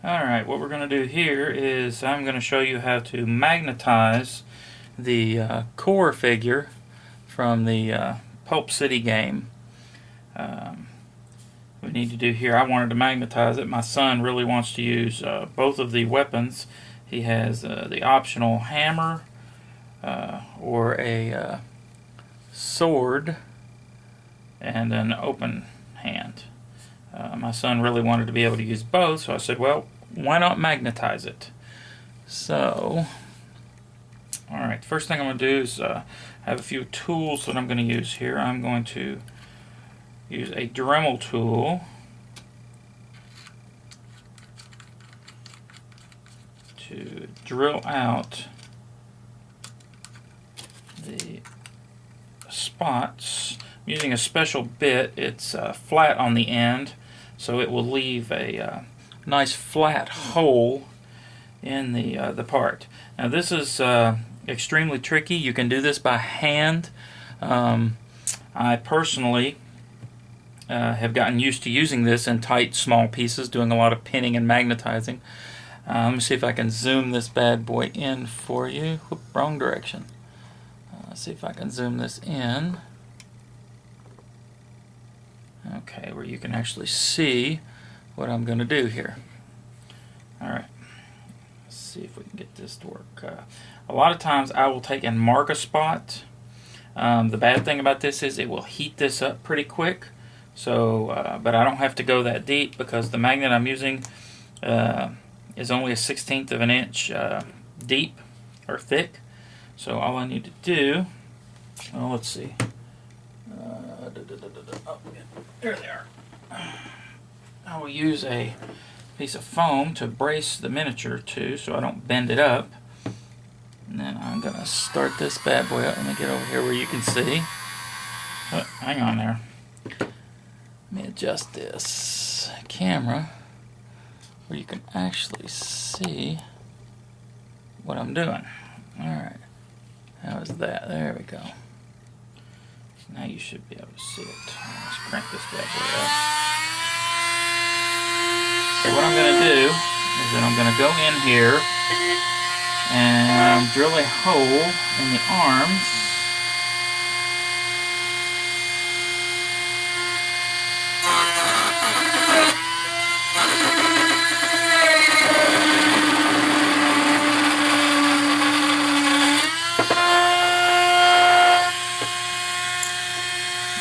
Alright, what we're going to do here is I'm going to show you how to magnetize the core figure from the Pulp City game. We need to do here, I wanted to magnetize it. My son really wants to use both of the weapons. He has the optional hammer or a sword and an open hand. My son really wanted to be able to use both, so I said, well, why not magnetize it? So, alright, first thing I'm going to do is I have a few tools that I'm going to use here. I'm going to use a Dremel tool to drill out the spots. I'm using a special bit. It's flat on the end, so it will leave a nice flat hole in the part. Now this is extremely tricky. You can do this by hand. I personally have gotten used to using this in tight small pieces, doing a lot of pinning and magnetizing. Let me see if I can zoom this bad boy in for you. Whoop, wrong direction. Let's see if I can zoom this in. Okay, where you can actually see what I'm going to do here. Alright, let's see if we can get this to work. A lot of times I will take and mark a spot. The bad thing about this is it will heat this up pretty quick. So, but I don't have to go that deep because the magnet I'm using is only a 1/16 of an inch deep or thick. So all I need to do, well, let's see. Oh, there they are. I will use a piece of foam to brace the miniature to so I don't bend it up. And then I'm going to start this bad boy up. Let me get over here where you can see. Oh, hang on there. Let me adjust this camera where you can actually see what I'm doing. Alright. How is that? There we go. Now you should be able to see it. Let's crank this bad boy up. So what I'm going to do is that I'm going to go in here and drill a hole in the arms.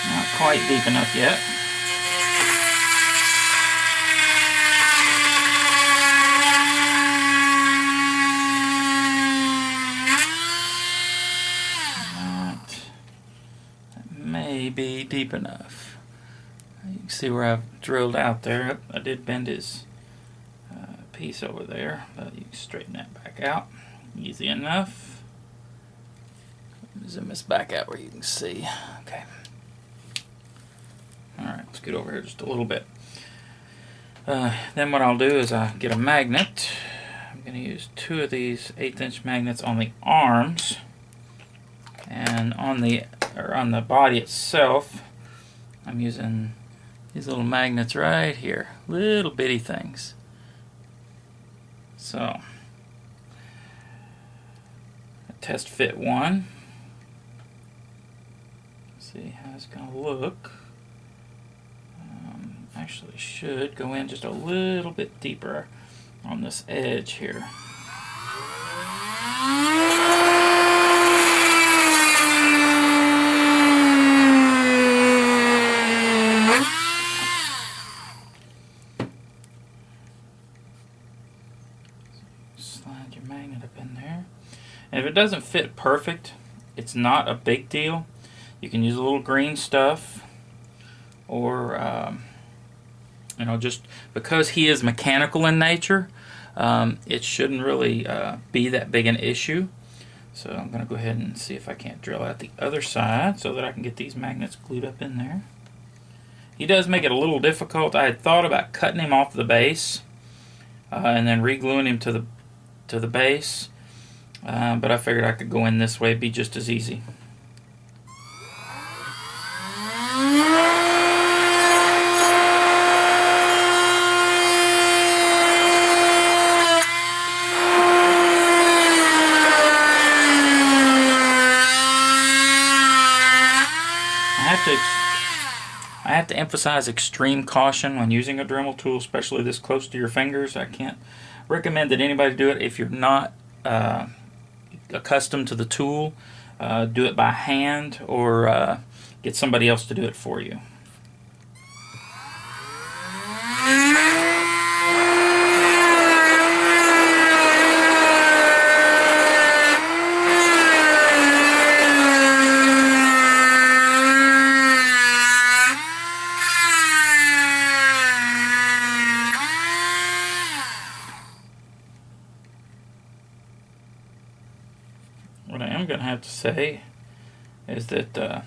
Not quite deep enough yet. Be deep enough. You can see where I've drilled out there. I did bend his piece over there, but you can straighten that back out. Easy enough. Zoom this back out where you can see. Okay. Alright, let's get over here just a little bit. Then what I'll do is I'll get a magnet. I'm going to use 2 of these 1/8 inch magnets on the arms. And on the body itself, I'm using these little magnets right here, little bitty things. So, test fit 1. See how it's going to look. Actually, should go in just a little bit deeper on this edge here. Slide your magnet up in there. And if it doesn't fit perfect, it's not a big deal. You can use a little green stuff, or you know, just because he is mechanical in nature, it shouldn't really be that big an issue. So I'm going to go ahead and see if I can't drill out the other side so that I can get these magnets glued up in there. He does make it a little difficult. I had thought about cutting him off the base and then re-gluing him to the base, but I figured I could go in this way, it'd be just as easy. have to emphasize extreme caution when using a Dremel tool, especially this close to your fingers. I can't recommend that anybody do it if you're not accustomed to the tool. Do it by hand, or get somebody else to do it for you. What I am going to have to say is that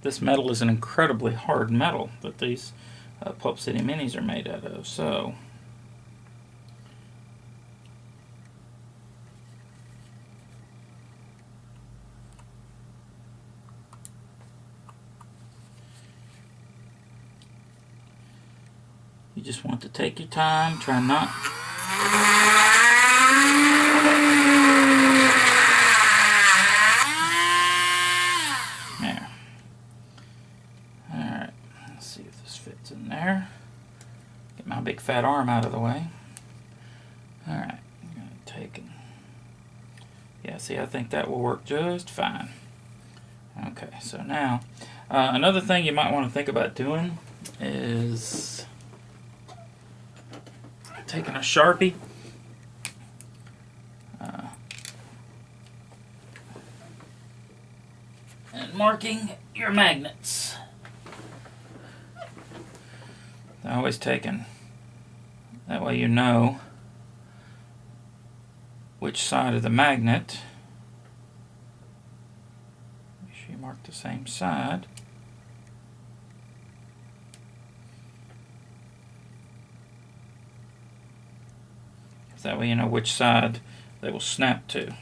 this metal is an incredibly hard metal that these Pulp City Minis are made out of. So you just want to take your time, try not... There. Alright, let's see if this fits in there. Get my big fat arm out of the way. Alright, I'm going to take it. Yeah, see, I think that will work just fine. Okay, so now, another thing you might want to think about doing is taking a Sharpie, and marking your magnets. Always taking, that way you know which side of the magnet. Make sure you mark the same side. That way you know which side they will snap to.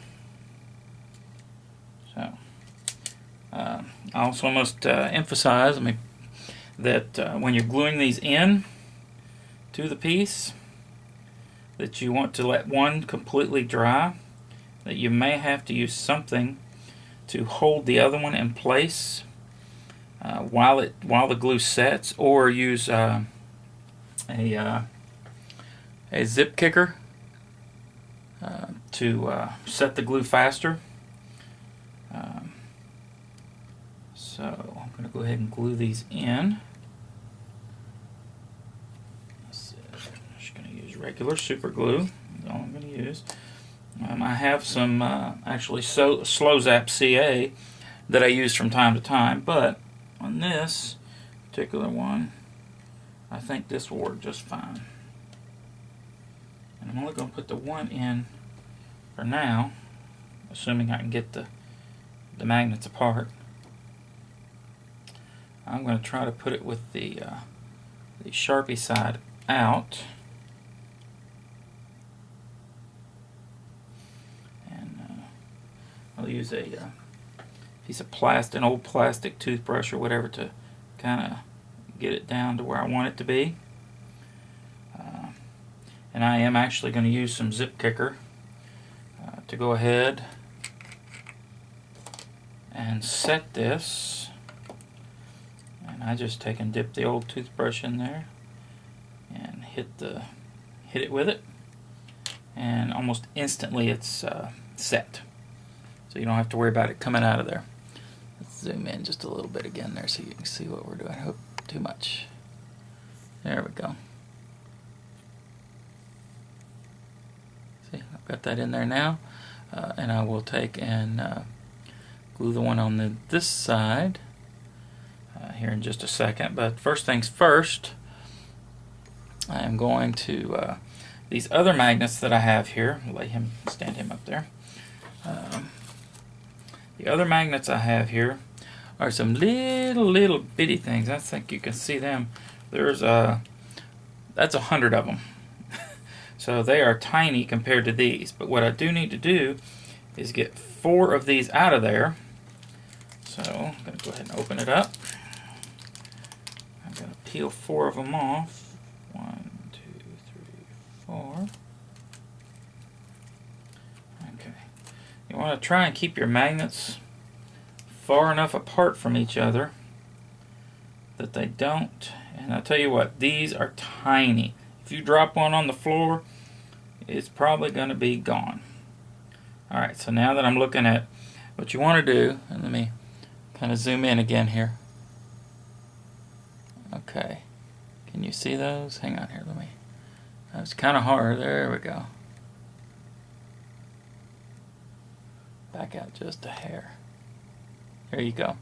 So, I also must emphasize that when you're gluing these in to the piece, that you want to let one completely dry, that you may have to use something to hold the other one in place while the glue sets, or use a zip kicker to set the glue faster. So I'm going to go ahead and glue these in. I'm just going to use regular super glue. That's all I'm going to use. I have some actually Slow Zap CA that I use from time to time, but on this particular one, I think this will work just fine. And I'm only going to put the one in for now, assuming I can get the magnets apart. I'm going to try to put it with the Sharpie side out. And I'll use a piece of plastic, an old plastic toothbrush or whatever, to kind of get it down to where I want it to be. And I am actually going to use some zip kicker to go ahead and set this. And I just take and dip the old toothbrush in there and hit it with it, and almost instantly it's set. So you don't have to worry about it coming out of there. Let's zoom in just a little bit again there so you can see what we're doing. I hope too much. There we go. See, I've got that in there now, and I will take and glue the one on this side here in just a second. But first things first, I am going to these other magnets that I have here. Stand him up there. The other magnets I have here are some little bitty things. I think you can see them. There's that's 100 of them. So they are tiny compared to these. But what I do need to do is get 4 of these out of there. So I'm going to go ahead and open it up. I'm going to peel 4 of them off. 1, 2, 3, 4. Okay. You want to try and keep your magnets far enough apart from each other that they don't. And I'll tell you what, these are tiny. If you drop one on the floor, it's probably going to be gone. Alright, so now that I'm looking at what you want to do, and let me kind of zoom in again here. Okay, can you see those? Hang on here, let me. That's kind of hard. There we go. Back out just a hair. There you go.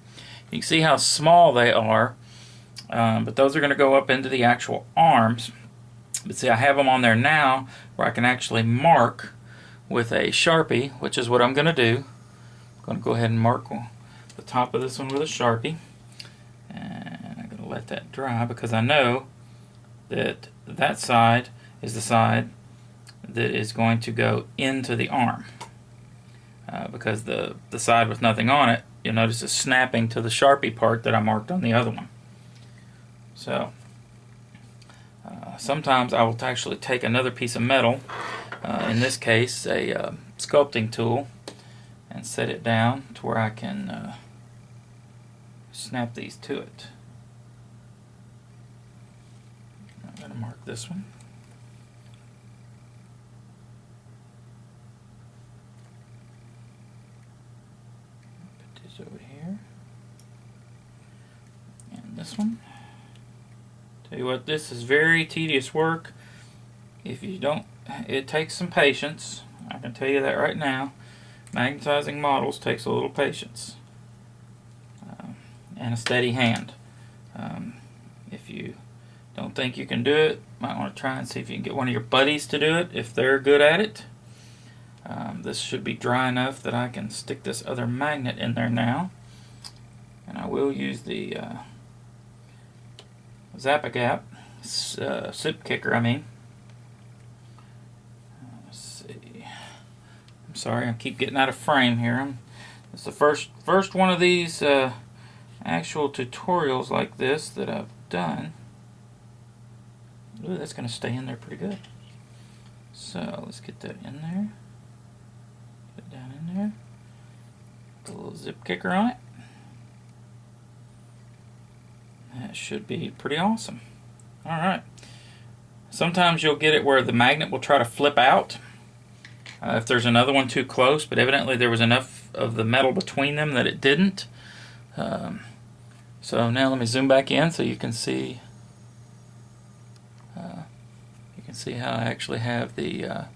You can see how small they are, but those are going to go up into the actual arms. But see, I have them on there now where I can actually mark with a Sharpie, which is what I'm going to do. I'm going to go ahead and mark the top of this one with a Sharpie. And I'm going to let that dry because I know that that side is the side that is going to go into the arm. Because the side with nothing on it, you'll notice is snapping to the Sharpie part that I marked on the other one. So sometimes I will actually take another piece of metal, in this case a sculpting tool, and set it down to where I can snap these to it. I'm going to mark this one. Put this over here. And this one. Tell you what, this is very tedious work. If you don't, it takes some patience. I can tell you that right now. Magnetizing models takes a little patience and a steady hand. If you don't think you can do it, might want to try and see if you can get one of your buddies to do it if they're good at it. This should be dry enough that I can stick this other magnet in there now, and I will use the Zap-A-Gap sip kicker. I mean, let's see. I'm sorry, I keep getting out of frame here. It's the first one of these actual tutorials like this that I've done. Ooh, that's going to stay in there pretty good. So let's get that in there. Put it down in there. Put a little zip kicker on it. That should be pretty awesome. Alright. Sometimes you'll get it where the magnet will try to flip out if there's another one too close, but evidently there was enough of the metal between them that it didn't. So now let me zoom back in so you can see how I actually have the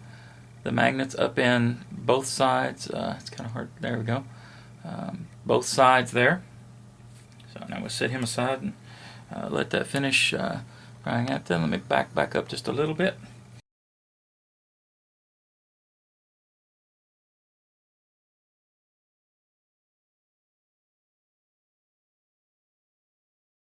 magnets up in both sides. It's kind of hard. There we go. Both sides there. So now we'll set him aside and let that finish drying out. Then let me back up just a little bit.